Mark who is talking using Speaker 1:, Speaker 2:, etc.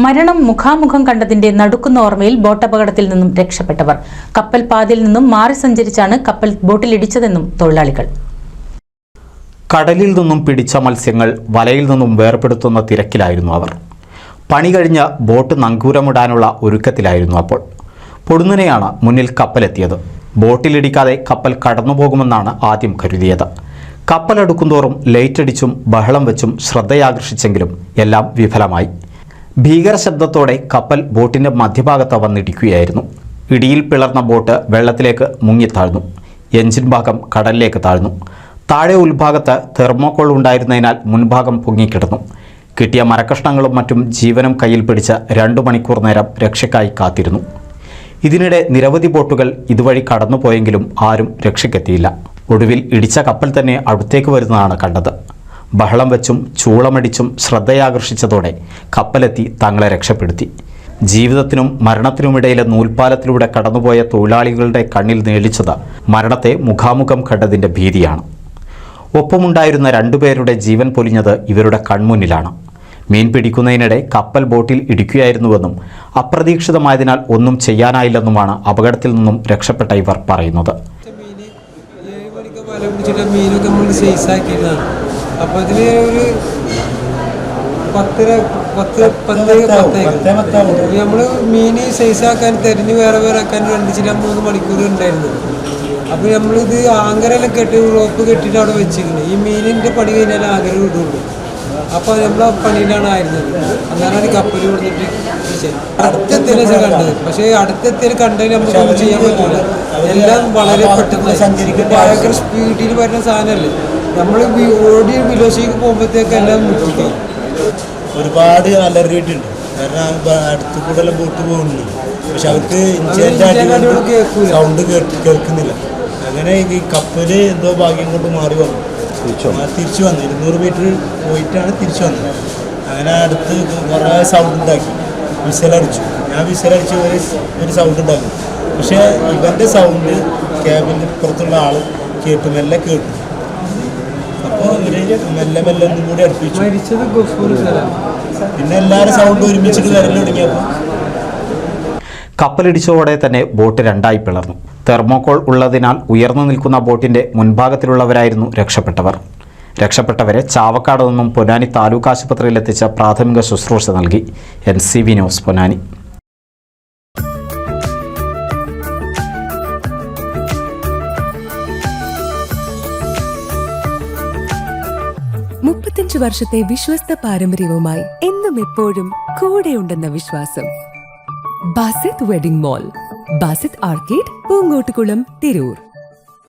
Speaker 1: മരണം മുഖാമുഖം കണ്ടതിന്റെ നടുക്കുന്ന ഓർമ്മയിൽ ബോട്ടപകടത്തിൽ നിന്നും രക്ഷപ്പെട്ടവർ. കപ്പൽ പാതയിൽ നിന്നും മാറി സഞ്ചരിച്ചാണ് കപ്പൽ ബോട്ടിലിടിച്ചതെന്നും തൊഴിലാളികൾ.
Speaker 2: കടലിൽ നിന്നും പിടിച്ച മത്സ്യങ്ങൾ വലയിൽ നിന്നും വേർപെടുത്തുന്ന തിരക്കിലായിരുന്നു അവർ. പണി കഴിഞ്ഞ ബോട്ട് നങ്കൂരമിടാനുള്ള ഒരുക്കത്തിലായിരുന്നു അപ്പോൾ. പൊടുന്നനെയാണ് മുന്നിൽ കപ്പലെത്തിയത്. ബോട്ടിലിടിക്കാതെ കപ്പൽ കടന്നുപോകുമെന്നാണ് ആദ്യം കരുതിയത്. കപ്പലെടുക്കുന്തോറും ലൈറ്റടിച്ചും ബഹളം വെച്ചും ശ്രദ്ധയാകർഷിച്ചെങ്കിലും എല്ലാം വിഫലമായി. ഭീകര ശബ്ദത്തോടെ കപ്പൽ ബോട്ടിൻ്റെ മധ്യഭാഗത്ത് വന്നിടിക്കുകയായിരുന്നു. ഇടിയിൽ പിളർന്ന ബോട്ട് വെള്ളത്തിലേക്ക് മുങ്ങിത്താഴ്ന്നു. എഞ്ചിൻ ഭാഗം കടലിലേക്ക് താഴ്ന്നു. താഴെ ഉൾഭാഗത്ത് തെർമോക്കോൾ ഉണ്ടായിരുന്നതിനാൽ മുൻഭാഗം പൊങ്ങിക്കിടന്നു. കിട്ടിയ മരക്കഷ്ണങ്ങളും മറ്റും ജീവനും കയ്യിൽ പിടിച്ച് 2 മണിക്കൂർ നേരം രക്ഷയ്ക്കായി കാത്തിരുന്നു. ഇതിനിടെ നിരവധി ബോട്ടുകൾ ഇതുവഴി കടന്നുപോയെങ്കിലും ആരും രക്ഷയ്ക്കെത്തിയില്ല. ഒടുവിൽ ഇടിച്ച കപ്പൽ തന്നെ അടുത്തേക്ക് വരുന്നതാണ് കണ്ടത്. ബഹളം വെച്ചും ചൂളമടിച്ചും ശ്രദ്ധയാകർഷിച്ചതോടെ കപ്പലെത്തി തങ്ങളെ രക്ഷപ്പെടുത്തി. ജീവിതത്തിനും മരണത്തിനുമിടയിലെ നൂൽപ്പാലത്തിലൂടെ കടന്നുപോയ തൊഴിലാളികളുടെ കണ്ണിൽ നേളിച്ചത് മരണത്തെ മുഖാമുഖം കണ്ടതിൻ്റെ ഭീതിയാണ്. ഒപ്പമുണ്ടായിരുന്ന 2 പേരുടെ ജീവൻ പൊലിഞ്ഞത് ഇവരുടെ കൺമുന്നിലാണ്. മീൻ പിടിക്കുന്നതിനിടെ കപ്പൽ ബോട്ടിൽ ഇടിക്കുകയായിരുന്നുവെന്നും അപ്രതീക്ഷിതമായതിനാൽ ഒന്നും ചെയ്യാനായില്ലെന്നുമാണ് അപകടത്തിൽ നിന്നും രക്ഷപ്പെട്ട ഇവർ പറയുന്നത്.
Speaker 3: മീനൊക്കെ നമ്മൾ സൈസാക്കിയതാണ്. അപ്പോൾ അതിൽ ഒരു 10 നമ്മൾ മീൻ സൈസാക്കാൻ തെരഞ്ഞ് വേറെ ആക്കാൻ 2-3 മണിക്കൂർ ഉണ്ടായിരുന്നു. അപ്പോൾ നമ്മളിത് ആങ്കരെല്ലാം കെട്ടി റോപ്പ് കെട്ടിയിട്ട് അവിടെ വെച്ചിരിക്കുന്നത്. ഈ മീനിൻ്റെ പണി കഴിഞ്ഞാൽ ആങ്കര വിടുള്ളൂ. അപ്പോൾ നമ്മൾ ആ പണിയിലാണ് ആയിരുന്നത്. അന്നേരമാണ് കപ്പൽ കൊടുത്തിട്ട് അടുത്തെത്തിയാലും കണ്ടത്. പക്ഷേ അടുത്തെത്തിയാൽ കണ്ടതിൽ നമുക്കൊന്നും ചെയ്യാൻ പറ്റില്ല. എല്ലാം വളരെ പെട്ടെന്ന് ഭയങ്കര സ്പീഡിൽ വരുന്ന സാധനമല്ലേ. നമ്മൾ ഓടി വിലോശിക്ക് പോകുമ്പോഴത്തേക്ക് എല്ലാം മുട്ടിക്കും.
Speaker 4: ഒരുപാട് അലറിയിട്ടുണ്ട്. കാരണം അടുത്ത് കൂടെ എല്ലാം ബോട്ട് പോകുന്നുണ്ട്. പക്ഷെ അവർക്ക് സൗണ്ട് കേൾക്കുന്നില്ല. അങ്ങനെ ഈ കപ്പൽ എന്തോ ഭാഗ്യം കൊണ്ട് മാറി വന്നു. തിരിച്ചു വന്നു 200 മീറ്റർ പോയിട്ടാണ് തിരിച്ചു വന്നത്. അങ്ങനെ അടുത്ത് കുറേ സൗണ്ട് ഉണ്ടാക്കി. വിസലടിച്ചു. ഞാൻ വിസലടിച്ച് ഒരു സൗണ്ട് ഉണ്ടാക്കി. പക്ഷേ ഇവൻ്റെ സൗണ്ട് ക്യാബിൻ്റെ പുറത്തുള്ള ആൾ കേട്ടു, മെല്ലെ കേട്ടു. അപ്പോൾ ഇവർ മെല്ലെ ഒന്നും കൂടി അടുപ്പിച്ചു. പിന്നെ എല്ലാവരും സൗണ്ട് ഒരുമിച്ചിട്ട് വരൽ തുടങ്ങിയപ്പോൾ
Speaker 2: കപ്പലിടിച്ചതോടെ തന്നെ ബോട്ട് 2ആയി പിളർന്നു. തെർമോക്കോൾ ഉള്ളതിനാൽ ഉയർന്നു നിൽക്കുന്ന ബോട്ടിൻ്റെ മുൻഭാഗത്തിലുള്ളവരായിരുന്നു രക്ഷപ്പെട്ടവർ. രക്ഷപ്പെട്ടവരെ ചാവക്കാട് നിന്നും പൊന്നാനി താലൂക്ക് ആശുപത്രിയിലെത്തിച്ച പ്രാഥമിക ശുശ്രൂഷ നൽകി. NCV news Ponnani.
Speaker 5: വർഷത്തെ വിശ്വസ്ത പാരമ്പര്യവുമായി എന്നും എപ്പോഴും കൂടെയുണ്ടെന്ന വിശ്വാസം. Basith wedding mall, Basith arcade, Poongottukulam, Tirur.